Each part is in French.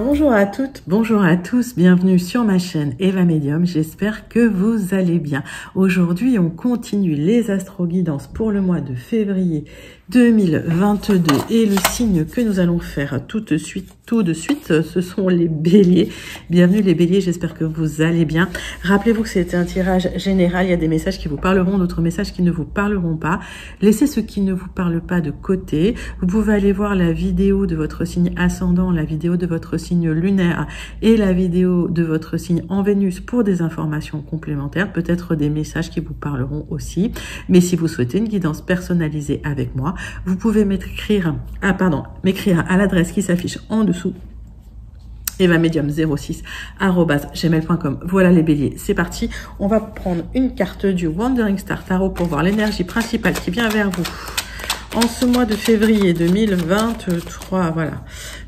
Bonjour à toutes, bonjour à tous, bienvenue sur ma chaîne Eva Medium, j'espère que vous allez bien. Aujourd'hui, on continue les astro-guidances pour le mois de février 2022 et le signe que nous allons faire tout de suite, ce sont les béliers. Bienvenue les béliers, j'espère que vous allez bien. Rappelez-vous que c'était un tirage général, il y a des messages qui vous parleront, d'autres messages qui ne vous parleront pas. Laissez ceux qui ne vous parlent pas de côté. Vous pouvez aller voir la vidéo de votre signe ascendant, la vidéo de votre signe lunaire et la vidéo de votre signe en Vénus pour des informations complémentaires, peut-être des messages qui vous parleront aussi. Mais si vous souhaitez une guidance personnalisée avec moi, vous pouvez m'écrire à l'adresse qui s'affiche en dessous, evamedium06@gmail.com. Voilà les béliers, c'est parti. On va prendre une carte du Wandering Star Tarot pour voir l'énergie principale qui vient vers vous en ce mois de février 2023, voilà.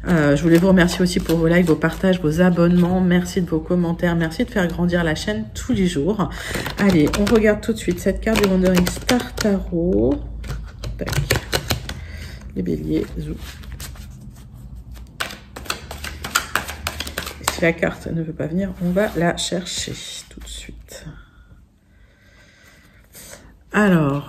Je voulais vous remercier aussi pour vos likes, vos partages, vos abonnements. Merci de vos commentaires. Merci de faire grandir la chaîne tous les jours. Allez, on regarde tout de suite cette carte du Wandering Star Tarot. Tac. Les béliers, zou. Et si la carte ne veut pas venir, on va la chercher tout de suite. Alors,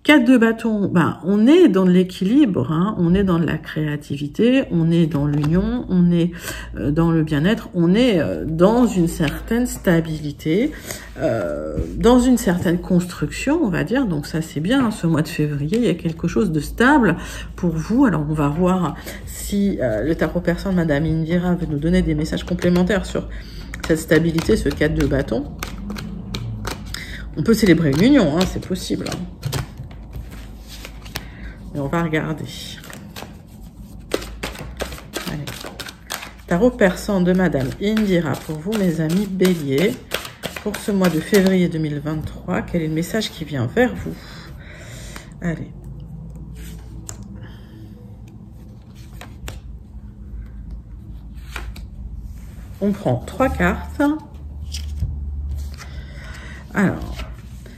4 de bâton, on est dans de l'équilibre, hein, on est dans de la créativité, on est dans l'union, on est dans le bien-être, on est dans une certaine stabilité, dans une certaine construction, on va dire. Donc ça c'est bien, hein, ce mois de février, il y a quelque chose de stable pour vous. Alors on va voir si le tarot persan de Madame Indira veut nous donner des messages complémentaires sur cette stabilité, ce 4 de bâton. On peut célébrer une union, hein, c'est possible. Hein. Mais on va regarder. Allez. Tarot persan de Madame Indira pour vous, mes amis béliers, pour ce mois de février 2023. Quel est le message qui vient vers vous? Allez. On prend 3 cartes. Alors,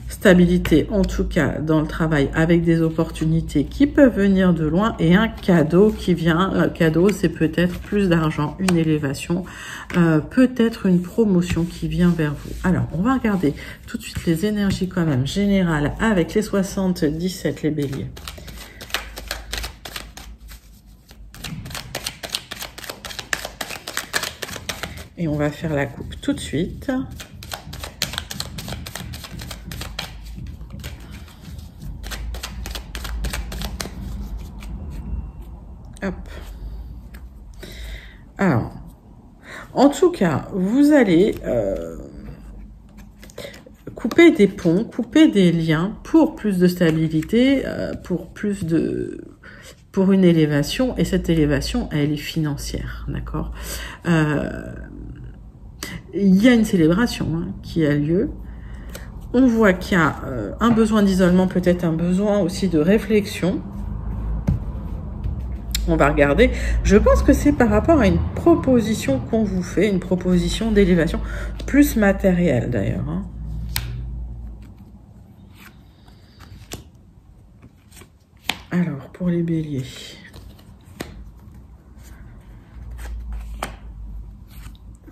stabilité en tout cas dans le travail avec des opportunités qui peuvent venir de loin et un cadeau qui vient. Le cadeau, c'est peut-être plus d'argent, une élévation, peut-être une promotion qui vient vers vous. Alors, on va regarder tout de suite les énergies quand même générales avec les 77, les béliers. Et on va faire la coupe tout de suite. Hop. Alors, en tout cas, vous allez couper des ponts, couper des liens pour plus de stabilité, pour une élévation, et cette élévation, elle est financière, d'accord. Il y a une célébration qui a lieu. On voit qu'il y a un besoin d'isolement, peut-être un besoin aussi de réflexion. On va regarder. Je pense que c'est par rapport à une proposition qu'on vous fait, une proposition d'élévation plus matérielle d'ailleurs. Hein. Alors, pour les béliers.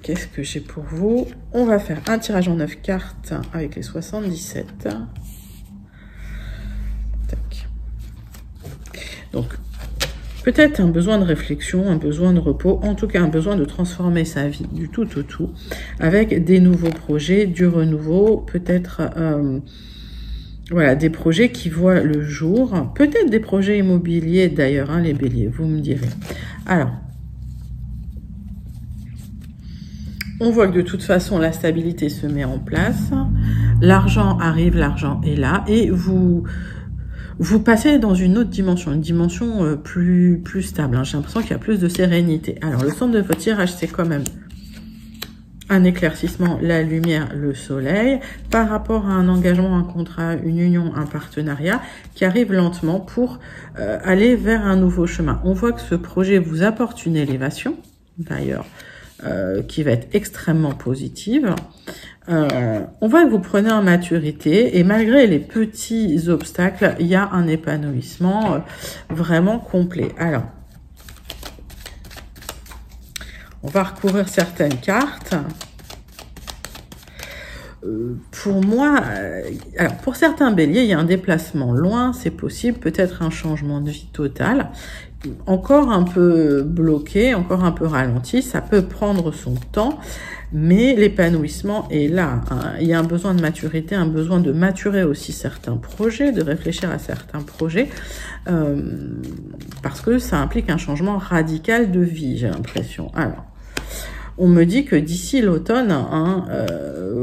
Qu'est-ce que j'ai pour vous? On va faire un tirage en 9 cartes avec les 77. Tac. Donc, peut-être un besoin de réflexion, un besoin de repos, en tout cas un besoin de transformer sa vie du tout au tout, avec des nouveaux projets, du renouveau, peut-être voilà, des projets qui voient le jour, peut-être des projets immobiliers d'ailleurs, hein, les béliers, vous me direz. Alors, on voit que de toute façon, la stabilité se met en place, l'argent arrive, l'argent est là, et vous passez dans une autre dimension, une dimension plus stable. Hein. J'ai l'impression qu'il y a plus de sérénité. Alors, le centre de votre tirage, c'est quand même un éclaircissement, la lumière, le soleil, par rapport à un engagement, un contrat, une union, un partenariat qui arrive lentement pour aller vers un nouveau chemin. On voit que ce projet vous apporte une élévation, d'ailleurs, qui va être extrêmement positive. On voit que vous prenez en maturité et malgré les petits obstacles, il y a un épanouissement vraiment complet. Alors, On va recouvrir certaines cartes. Pour moi, alors pour certains béliers, il y a un déplacement loin, c'est possible, peut-être un changement de vie total, encore un peu bloqué, encore un peu ralenti, ça peut prendre son temps, mais l'épanouissement est là, hein. Il y a un besoin de maturité, un besoin de maturer aussi certains projets, de réfléchir à certains projets, parce que ça implique un changement radical de vie, j'ai l'impression. Alors, on me dit que d'ici l'automne, hein,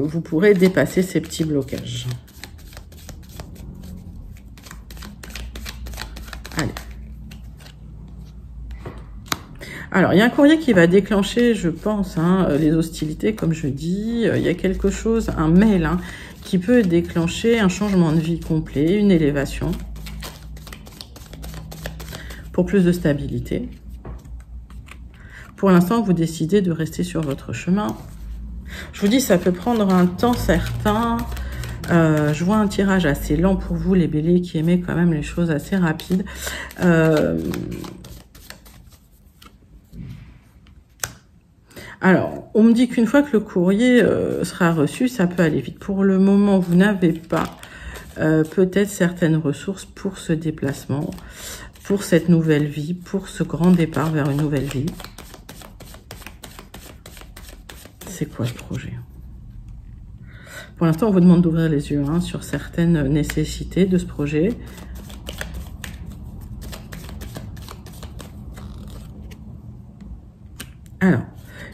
vous pourrez dépasser ces petits blocages. Allez. Alors, il y a un courrier qui va déclencher, je pense, hein, les hostilités, comme je dis. Il y a quelque chose, un mail, hein, qui peut déclencher un changement de vie complet, une élévation, pour plus de stabilité. Pour l'instant, vous décidez de rester sur votre chemin. Je vous dis, ça peut prendre un temps certain. Je vois un tirage assez lent pour vous, les béliers qui aimez quand même les choses assez rapides. Alors, on me dit qu'une fois que le courrier sera reçu, ça peut aller vite. Pour le moment, vous n'avez pas peut-être certaines ressources pour ce déplacement, pour cette nouvelle vie, pour ce grand départ vers une nouvelle vie. C'est quoi ce projet? Pour l'instant, on vous demande d'ouvrir les yeux, hein, sur certaines nécessités de ce projet. Alors,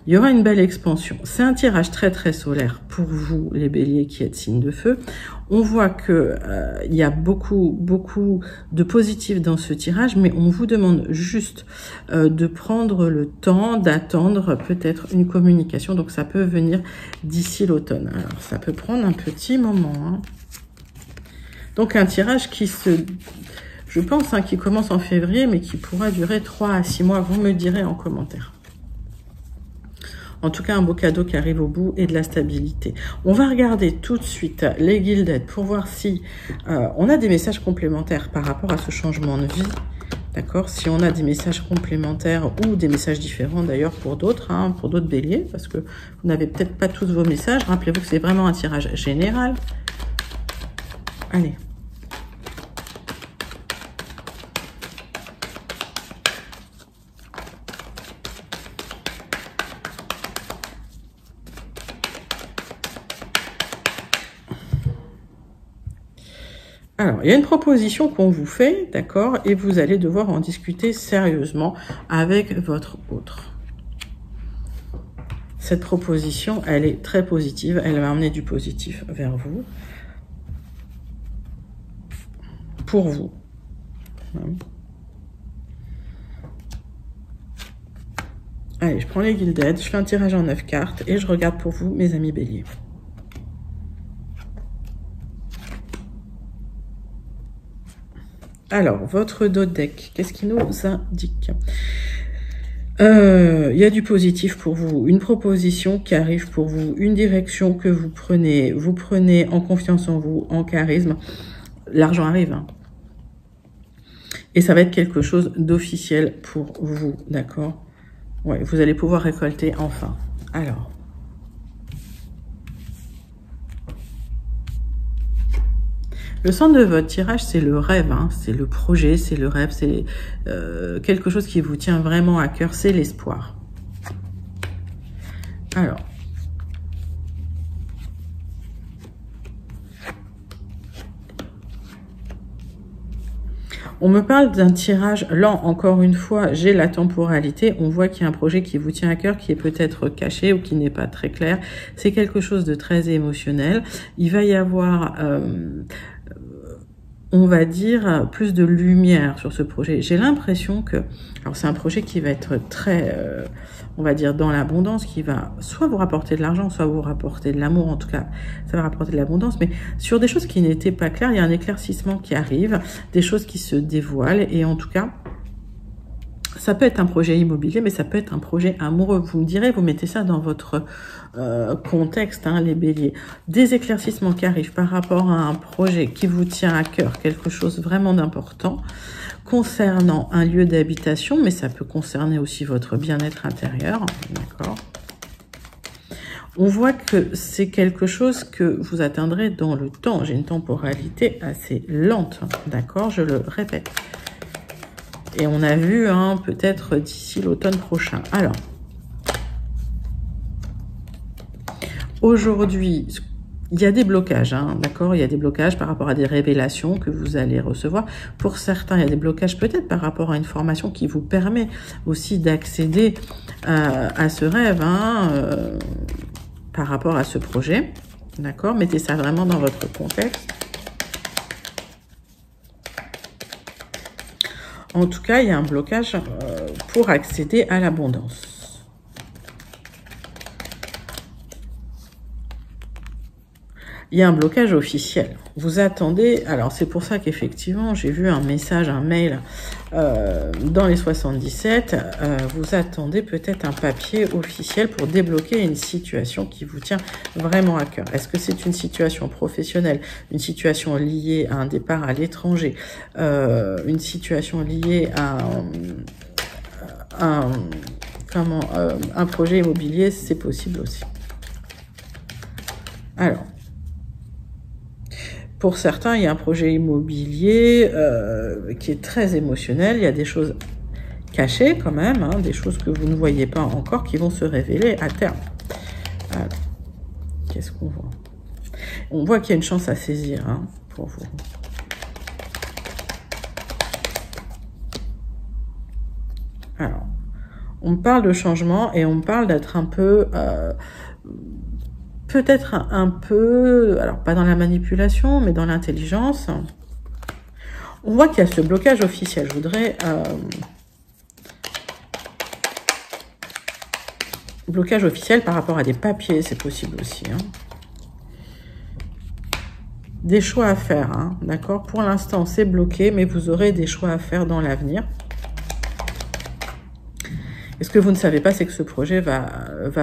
il y aura une belle expansion. C'est un tirage très très solaire pour vous, les béliers qui êtes signe de feu. On voit que il y a beaucoup de positifs dans ce tirage, mais on vous demande juste de prendre le temps d'attendre peut-être une communication. Donc ça peut venir d'ici l'automne. Alors ça peut prendre un petit moment, hein. Donc un tirage qui je pense, hein, qui commence en février, mais qui pourra durer 3 à 6 mois. Vous me direz en commentaire. En tout cas, un beau cadeau qui arrive au bout et de la stabilité. On va regarder tout de suite les Gilded pour voir si on a des messages complémentaires par rapport à ce changement de vie. D'accord? Si on a des messages complémentaires ou des messages différents d'ailleurs pour d'autres, hein, pour d'autres béliers, parce que vous n'avez peut-être pas tous vos messages. Rappelez-vous que c'est vraiment un tirage général. Allez. Alors, il y a une proposition qu'on vous fait, d'accord, et vous allez devoir en discuter sérieusement avec votre autre. Cette proposition, elle est très positive, elle va amener du positif vers vous, pour vous. Allez, je prends les Gilded, je fais un tirage en 9 cartes et je regarde pour vous, mes amis béliers. Alors, votre dos de deck, qu'est-ce qui nous indique? Il y a du positif pour vous, une proposition qui arrive pour vous, une direction que vous prenez en confiance en vous, en charisme. L'argent arrive, hein. Et ça va être quelque chose d'officiel pour vous, d'accord? Ouais, vous allez pouvoir récolter enfin. Alors... Le centre de votre tirage, c'est le rêve, hein, c'est le projet, c'est le rêve, c'est quelque chose qui vous tient vraiment à cœur, c'est l'espoir. Alors, on me parle d'un tirage lent, encore une fois, j'ai la temporalité, on voit qu'il y a un projet qui vous tient à cœur, qui est peut-être caché ou qui n'est pas très clair, c'est quelque chose de très émotionnel, il va y avoir... on va dire, plus de lumière sur ce projet. J'ai l'impression que, alors c'est un projet qui va être très, on va dire, dans l'abondance, qui va soit vous rapporter de l'argent, soit vous rapporter de l'amour, en tout cas, ça va rapporter de l'abondance, mais sur des choses qui n'étaient pas claires, il y a un éclaircissement qui arrive, des choses qui se dévoilent, et en tout cas, Ça peut être un projet immobilier, mais ça peut être un projet amoureux. Vous me direz, vous mettez ça dans votre contexte, hein, les béliers. Des éclaircissements qui arrivent par rapport à un projet qui vous tient à cœur, quelque chose vraiment d'important, concernant un lieu d'habitation, mais ça peut concerner aussi votre bien-être intérieur, d'accord? On voit que c'est quelque chose que vous atteindrez dans le temps. J'ai une temporalité assez lente, d'accord? Je le répète. Et on a vu, hein, peut-être d'ici l'automne prochain. Alors, aujourd'hui, il y a des blocages, hein, d'accord? Il y a des blocages par rapport à des révélations que vous allez recevoir. Pour certains, il y a des blocages peut-être par rapport à une formation qui vous permet aussi d'accéder à ce rêve, hein, par rapport à ce projet, d'accord? Mettez ça vraiment dans votre contexte. En tout cas, il y a un blocage pour accéder à l'abondance. Il y a un blocage officiel. Vous attendez, alors c'est pour ça qu'effectivement, j'ai vu un message, un mail dans les 77. Vous attendez peut-être un papier officiel pour débloquer une situation qui vous tient vraiment à cœur. Est-ce que c'est une situation professionnelle, une situation liée à un départ à l'étranger, une situation liée à un projet immobilier? C'est possible aussi. Alors, pour certains, il y a un projet immobilier qui est très émotionnel. Il y a des choses cachées quand même, hein, des choses que vous ne voyez pas encore qui vont se révéler à terme. Alors, qu'est-ce qu'on voit? On voit qu'il y a une chance à saisir, hein, pour vous. Alors, on parle de changement et on parle d'être un peu... peut-être un peu, alors pas dans la manipulation, mais dans l'intelligence. On voit qu'il y a ce blocage officiel. Je voudrais... blocage officiel par rapport à des papiers, c'est possible aussi. Hein. Des choix à faire, hein, d'accord? Pour l'instant, c'est bloqué, mais vous aurez des choix à faire dans l'avenir. Et ce que vous ne savez pas, c'est que ce projet va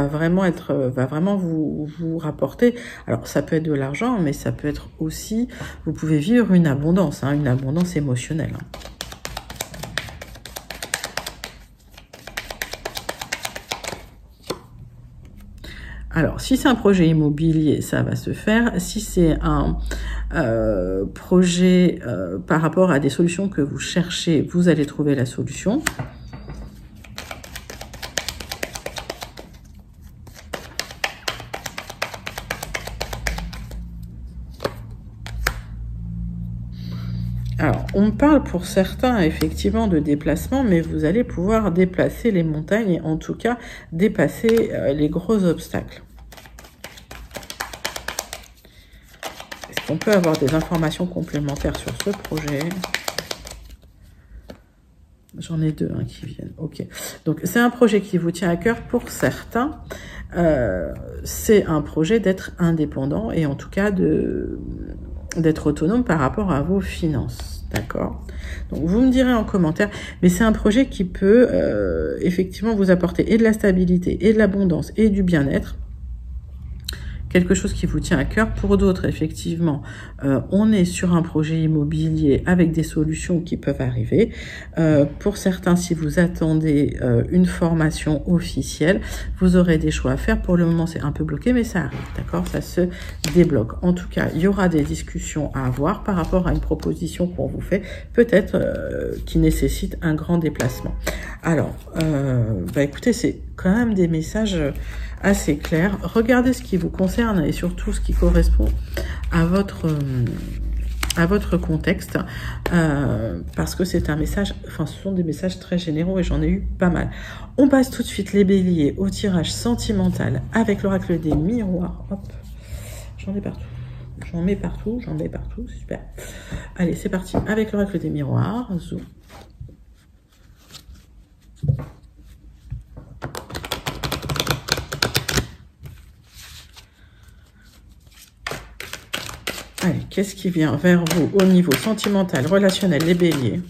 vraiment vous rapporter. Alors, ça peut être de l'argent, mais ça peut être aussi, vous pouvez vivre une abondance, hein, une abondance émotionnelle. Hein. Alors, si c'est un projet immobilier, ça va se faire. Si c'est un projet par rapport à des solutions que vous cherchez, vous allez trouver la solution. Alors, on parle pour certains, effectivement, de déplacement, mais vous allez pouvoir déplacer les montagnes et en tout cas, dépasser les gros obstacles. Est-ce qu'on peut avoir des informations complémentaires sur ce projet? J'en ai deux, hein, qui viennent. Ok. Donc, c'est un projet qui vous tient à cœur. Pour certains, c'est un projet d'être indépendant et en tout cas d'être autonome par rapport à vos finances, d'accord? Donc, vous me direz en commentaire, mais c'est un projet qui peut effectivement vous apporter et de la stabilité, et de l'abondance, et du bien-être. Quelque chose qui vous tient à cœur. Pour d'autres, effectivement, on est sur un projet immobilier avec des solutions qui peuvent arriver. Pour certains, si vous attendez une formation officielle, vous aurez des choix à faire. Pour le moment, c'est un peu bloqué, mais ça arrive, d'accord? Ça se débloque. En tout cas, il y aura des discussions à avoir par rapport à une proposition qu'on vous fait, peut-être qui nécessite un grand déplacement. Alors, écoutez, c'est quand même des messages assez clair. Regardez ce qui vous concerne et surtout ce qui correspond à votre contexte, parce que c'est un message, enfin ce sont des messages très généraux et j'en ai eu pas mal. On passe tout de suite les béliers au tirage sentimental avec l'oracle des miroirs. Hop, j'en ai partout. J'en mets partout, super. Allez, c'est parti avec l'oracle des miroirs. Zoom. Allez, qu'est-ce qui vient vers vous au niveau sentimental, relationnel, les béliers?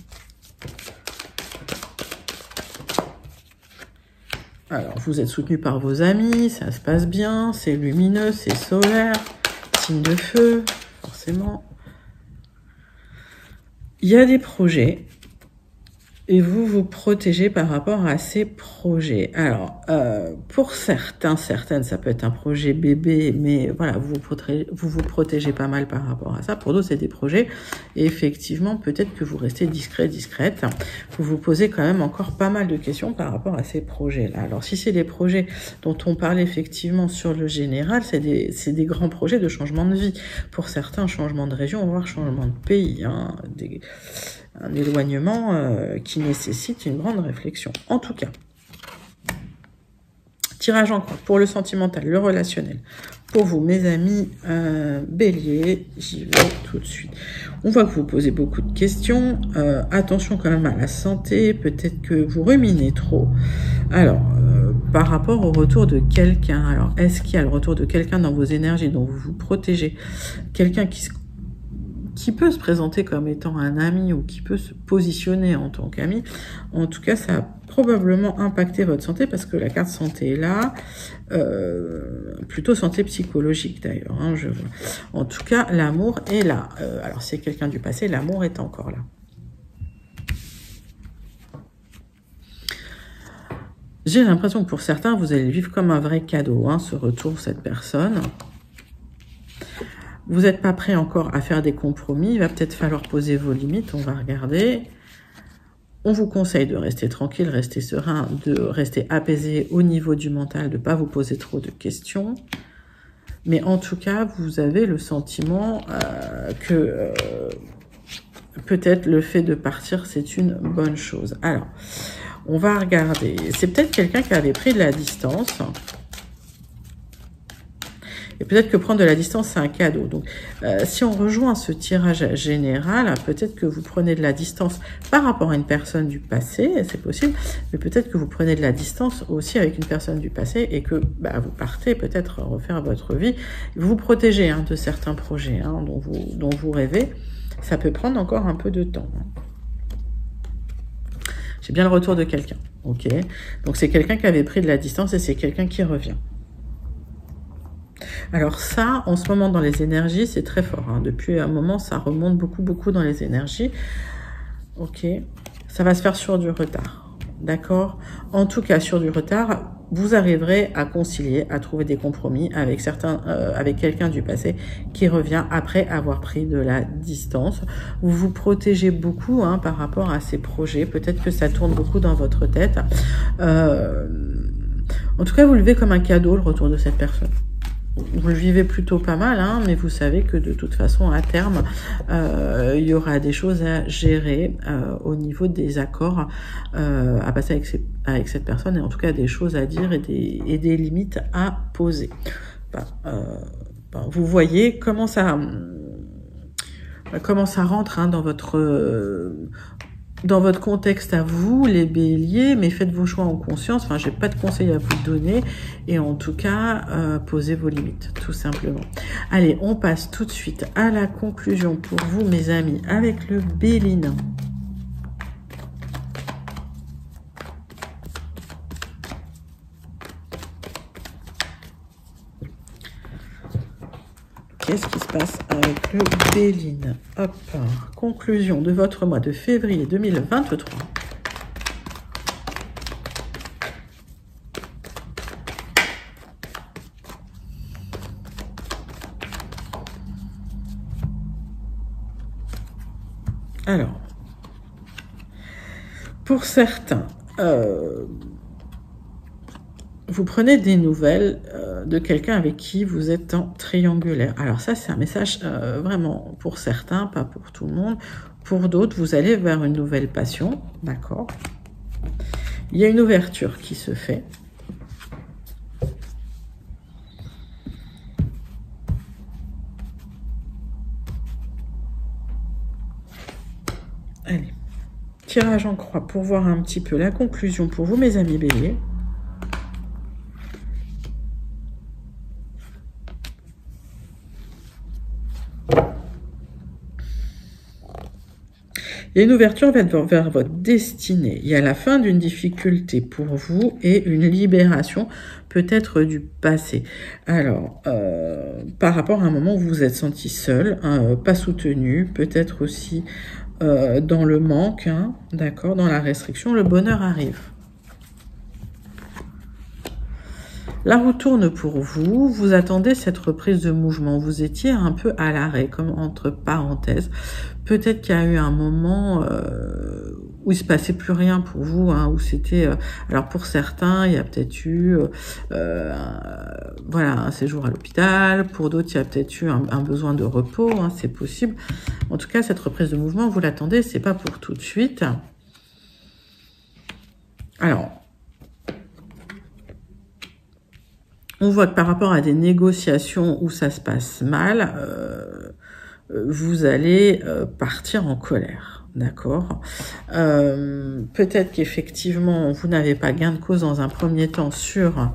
Alors, vous êtes soutenu par vos amis, ça se passe bien, c'est lumineux, c'est solaire, signe de feu, forcément. Il y a des projets et vous vous protégez par rapport à ces projets. Alors, pour certaines, ça peut être un projet bébé, mais voilà, vous vous protégez pas mal par rapport à ça. Pour d'autres, c'est des projets. Et effectivement, peut-être que vous restez discrète. Vous vous posez quand même encore pas mal de questions par rapport à ces projets-là. Alors, si c'est des projets dont on parle effectivement sur le général, c'est des grands projets de changement de vie. Pour certains, changement de région, voire changement de pays, hein, un éloignement qui nécessite une grande réflexion. En tout cas, tirage en croix pour le sentimental, le relationnel. Pour vous, mes amis bélier, j'y vais tout de suite. On voit que vous posez beaucoup de questions. Attention quand même à la santé. Peut-être que vous ruminez trop. Alors, par rapport au retour de quelqu'un, alors est-ce qu'il y a le retour de quelqu'un dans vos énergies dont vous vous protégez? Quelqu'un qui peut se présenter comme étant un ami ou qui peut se positionner en tant qu'ami. En tout cas, ça a probablement impacté votre santé parce que la carte santé est là, plutôt santé psychologique d'ailleurs, hein, je vois. En tout cas, l'amour est là. Alors, c'est quelqu'un du passé, l'amour est encore là. J'ai l'impression que pour certains, vous allez le vivre comme un vrai cadeau, hein, ce retour, cette personne. Vous n'êtes pas prêt encore à faire des compromis. Il va peut-être falloir poser vos limites. On va regarder. On vous conseille de rester tranquille, rester serein, de rester apaisé au niveau du mental, de ne pas vous poser trop de questions. Mais en tout cas, vous avez le sentiment que peut-être le fait de partir, c'est une bonne chose. Alors, on va regarder. C'est peut-être quelqu'un qui avait pris de la distance. Et peut-être que prendre de la distance, c'est un cadeau. Donc, si on rejoint ce tirage général, peut-être que vous prenez de la distance par rapport à une personne du passé, c'est possible, mais peut-être que vous prenez de la distance aussi avec une personne du passé et que vous partez peut-être refaire votre vie. Vous vous protégez de certains projets dont vous rêvez. Ça peut prendre encore un peu de temps. J'ai bien le retour de quelqu'un. Ok. Donc, c'est quelqu'un qui avait pris de la distance et c'est quelqu'un qui revient. Alors ça, en ce moment dans les énergies, c'est très fort. Hein. Depuis un moment, ça remonte beaucoup dans les énergies. Ok, ça va se faire sur du retard. D'accord? En tout cas, sur du retard, vous arriverez à concilier, à trouver des compromis avec avec quelqu'un du passé qui revient après avoir pris de la distance. Vous vous protégez beaucoup par rapport à ces projets. Peut-être que ça tourne beaucoup dans votre tête. En tout cas, vous le vivez comme un cadeau, le retour de cette personne. Vous le vivez plutôt pas mal, mais vous savez que de toute façon, à terme, il y aura des choses à gérer au niveau des accords à passer avec cette personne, et en tout cas des choses à dire et des limites à poser. Vous voyez comment ça rentre dans votre contexte à vous, les béliers, mais faites vos choix en conscience. Enfin, j'ai pas de conseils à vous donner. Et en tout cas, posez vos limites, tout simplement. Allez, on passe tout de suite à la conclusion pour vous, mes amis, avec le Béline. Qu'est-ce qui se passe avec le Béline? Hop, conclusion de votre mois de février 2023. Alors, pour certains, vous prenez des nouvelles de quelqu'un avec qui vous êtes en triangulaire. Alors ça, c'est un message vraiment pour certains, pas pour tout le monde. Pour d'autres, vous allez vers une nouvelle passion, d'accord? Il y a une ouverture qui se fait. Allez, tirage en croix pour voir un petit peu la conclusion pour vous, mes amis béliers. Il y a une ouverture vers votre destinée. Il y a la fin d'une difficulté pour vous et une libération peut-être du passé. Alors, par rapport à un moment où vous vous êtes senti seul, hein, pas soutenu, peut-être aussi dans le manque, hein, d'accord, dans la restriction, le bonheur arrive. La roue tourne pour vous, vous attendez cette reprise de mouvement, vous étiez un peu à l'arrêt, comme entre parenthèses. Peut-être qu'il y a eu un moment où il se passait plus rien pour vous, hein, où c'était... alors pour certains, il y a peut-être eu voilà, un séjour à l'hôpital, pour d'autres, il y a peut-être eu un besoin de repos, hein, c'est possible. En tout cas, cette reprise de mouvement, vous l'attendez, c'est pas pour tout de suite. Alors... on voit que par rapport à des négociations où ça se passe mal, vous allez partir en colère, d'accord? Peut-être qu'effectivement, vous n'avez pas gain de cause dans un premier temps sur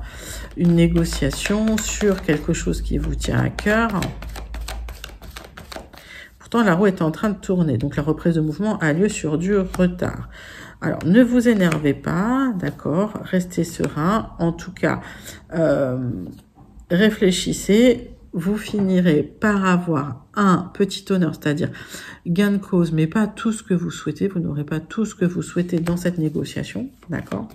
une négociation, sur quelque chose qui vous tient à cœur. Pourtant, la roue est en train de tourner, donc la reprise de mouvement a lieu sur du retard. Alors, ne vous énervez pas, d'accord? Restez serein. En tout cas, réfléchissez. Vous finirez par avoir un petit honneur, c'est-à-dire gain de cause, mais pas tout ce que vous souhaitez. Vous n'aurez pas tout ce que vous souhaitez dans cette négociation, d'accord?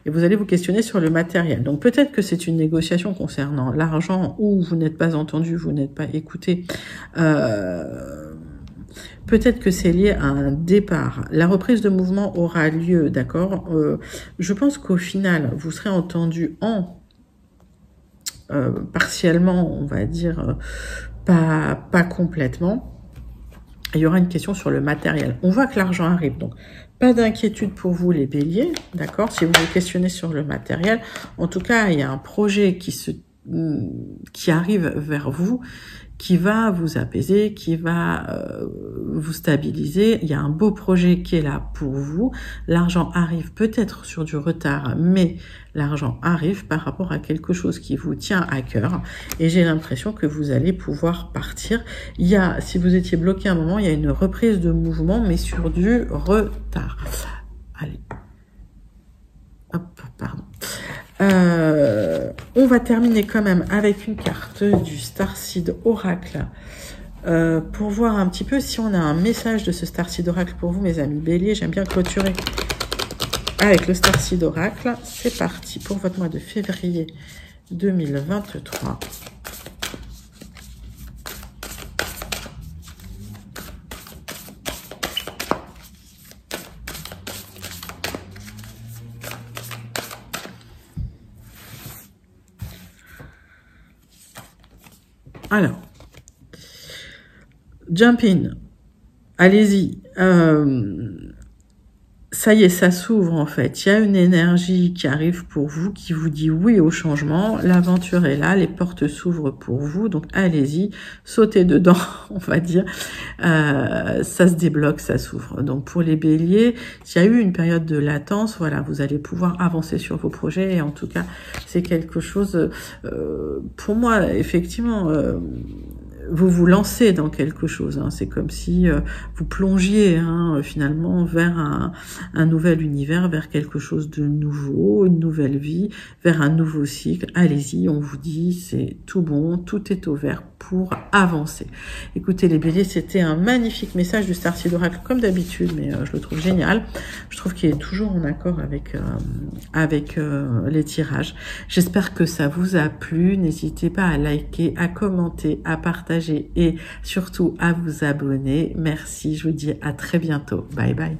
Et vous allez vous questionner sur le matériel. Donc peut-être que c'est une négociation concernant l'argent où vous n'êtes pas entendu, vous n'êtes pas écouté. Peut-être que c'est lié à un départ. La reprise de mouvement aura lieu, d'accord? Je pense qu'au final, vous serez entendu partiellement, on va dire, pas complètement. Il y aura une question sur le matériel. On voit que l'argent arrive, donc pas d'inquiétude pour vous les béliers, d'accord? Si vous vous questionnez sur le matériel, en tout cas, il y a un projet qui arrive vers vous, qui va vous apaiser, qui va vous stabiliser. Il y a un beau projet qui est là pour vous. L'argent arrive peut-être sur du retard, mais l'argent arrive par rapport à quelque chose qui vous tient à cœur. Et j'ai l'impression que vous allez pouvoir partir. Il y a, si vous étiez bloqué un moment, il y a une reprise de mouvement, mais sur du retard. Allez. Hop, pardon. On va terminer quand même avec une carte du Starseed Oracle pour voir un petit peu si on a un message de ce Starseed Oracle pour vous, mes amis béliers. J'aime bien clôturer avec le Starseed Oracle. C'est parti pour votre mois de février 2023. Alors, jump in, allez-y, ça y est, ça s'ouvre en fait, il y a une énergie qui arrive pour vous, qui vous dit oui au changement, l'aventure est là, les portes s'ouvrent pour vous, donc allez-y, sautez dedans, on va dire, ça se débloque, ça s'ouvre. Donc pour les béliers, s'il y a eu une période de latence, voilà, vous allez pouvoir avancer sur vos projets, et en tout cas, c'est quelque chose, pour moi, effectivement, vous vous lancez dans quelque chose, hein. C'est comme si vous plongiez finalement vers un nouvel univers, vers quelque chose de nouveau, une nouvelle vie, vers un nouveau cycle. Allez-y, on vous dit, c'est tout bon, tout est ouvert pour avancer. Écoutez les béliers, c'était un magnifique message du Starseed Oracle comme d'habitude, mais je le trouve génial. Je trouve qu'il est toujours en accord avec les tirages. J'espère que ça vous a plu. N'hésitez pas à liker, à commenter, à partager et surtout à vous abonner. Merci, je vous dis à très bientôt. Bye bye.